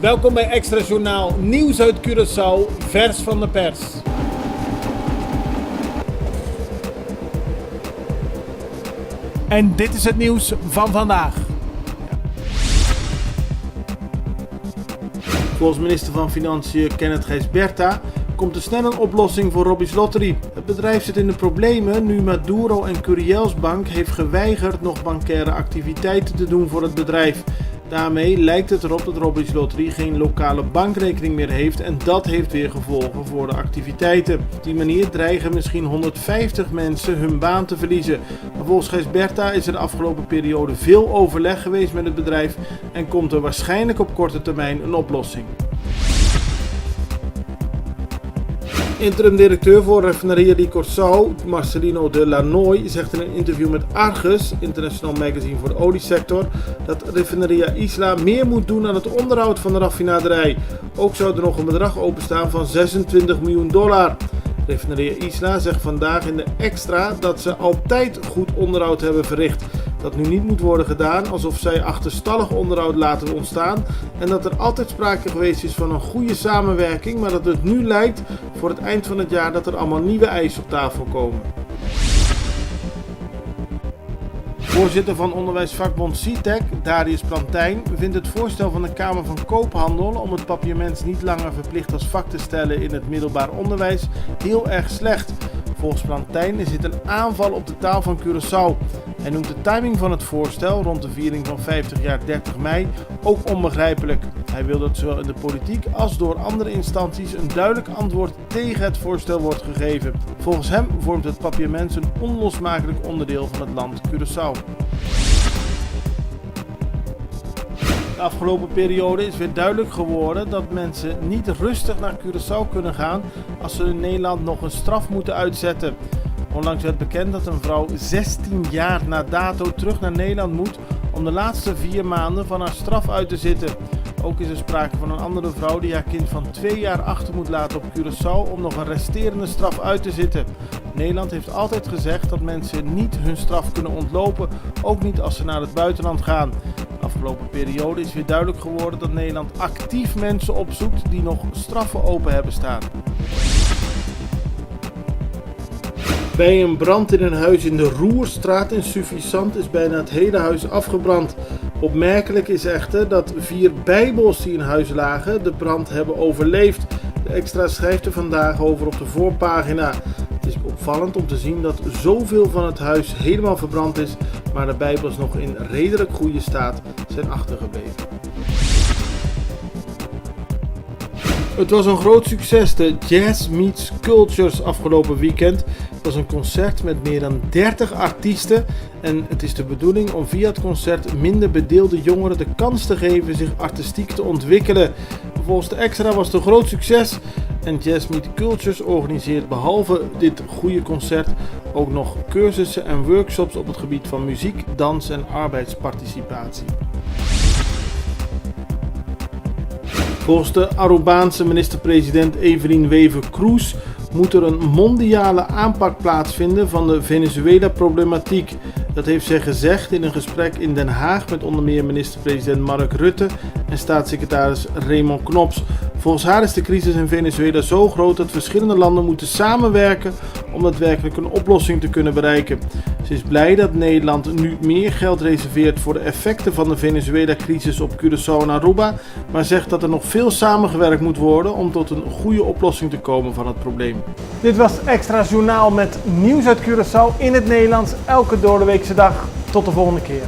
Welkom bij Extra Journaal, nieuws uit Curaçao, vers van de pers. En dit is het nieuws van vandaag. Volgens minister van Financiën Kenneth Gijsberta komt er snel een oplossing voor Robbie's Lottery. Het bedrijf zit in de problemen nu Maduro en Curiels Bank heeft geweigerd nog bankaire activiteiten te doen voor het bedrijf. Daarmee lijkt het erop dat Robbie's Lottery geen lokale bankrekening meer heeft en dat heeft weer gevolgen voor de activiteiten. Op die manier dreigen misschien 150 mensen hun baan te verliezen. Maar volgens Gijsberta is er de afgelopen periode veel overleg geweest met het bedrijf en komt er waarschijnlijk op korte termijn een oplossing. Interim-directeur voor Refineria di Curaçao, Marcelino de Lanoy, zegt in een interview met Argus, International Magazine voor de oliesector, dat Refineria Isla meer moet doen aan het onderhoud van de raffinaderij. Ook zou er nog een bedrag openstaan van $26 miljoen. Refineria Isla zegt vandaag in de Extra dat ze altijd goed onderhoud hebben verricht. Dat nu niet moet worden gedaan alsof zij achterstallig onderhoud laten ontstaan en dat er altijd sprake geweest is van een goede samenwerking, maar dat het nu lijkt voor het eind van het jaar dat er allemaal nieuwe eisen op tafel komen. Voorzitter van onderwijsvakbond CITEC, Darius Plantijn, vindt het voorstel van de Kamer van Koophandel om het papiaments niet langer verplicht als vak te stellen in het middelbaar onderwijs heel erg slecht. Volgens Plantijn is dit een aanval op de taal van Curaçao. Hij noemt de timing van het voorstel rond de viering van 50 jaar 30 mei ook onbegrijpelijk. Hij wil dat zowel in de politiek als door andere instanties een duidelijk antwoord tegen het voorstel wordt gegeven. Volgens hem vormt het papiaments een onlosmakelijk onderdeel van het land Curaçao. De afgelopen periode is weer duidelijk geworden dat mensen niet rustig naar Curaçao kunnen gaan als ze in Nederland nog een straf moeten uitzetten. Onlangs werd bekend dat een vrouw 16 jaar na dato terug naar Nederland moet om de laatste 4 maanden van haar straf uit te zitten. Ook is er sprake van een andere vrouw die haar kind van 2 jaar achter moet laten op Curaçao om nog een resterende straf uit te zitten. Nederland heeft altijd gezegd dat mensen niet hun straf kunnen ontlopen, ook niet als ze naar het buitenland gaan. De afgelopen periode is weer duidelijk geworden dat Nederland actief mensen opzoekt die nog straffen open hebben staan. Bij een brand in een huis in de Roerstraat in Suffisant is bijna het hele huis afgebrand. Opmerkelijk is echter dat 4 bijbels die in huis lagen de brand hebben overleefd. De Extra schrijft er vandaag over op de voorpagina. Het is opvallend om te zien dat zoveel van het huis helemaal verbrand is, maar de bijbels nog in redelijk goede staat zijn achtergebleven. Het was een groot succes, de Jazz Meets Cultures afgelopen weekend. Het was een concert met meer dan 30 artiesten en het is de bedoeling om via het concert minder bedeelde jongeren de kans te geven zich artistiek te ontwikkelen. Volgens de Extra was het een groot succes en Jazz Meets Cultures organiseert behalve dit goede concert ook nog cursussen en workshops op het gebied van muziek, dans en arbeidsparticipatie. Volgens de Arubaanse minister-president Evelyn Wever-Kroes moet er een mondiale aanpak plaatsvinden van de Venezuela-problematiek. Dat heeft zij gezegd in een gesprek in Den Haag met onder meer minister-president Mark Rutte en staatssecretaris Raymond Knops. Volgens haar is de crisis in Venezuela zo groot dat verschillende landen moeten samenwerken om daadwerkelijk een oplossing te kunnen bereiken. Ze is blij dat Nederland nu meer geld reserveert voor de effecten van de Venezuela-crisis op Curaçao en Aruba, maar zegt dat er nog veel samengewerkt moet worden om tot een goede oplossing te komen van het probleem. Dit was Extra Journaal met nieuws uit Curaçao in het Nederlands elke doordeweekse dag. Tot de volgende keer.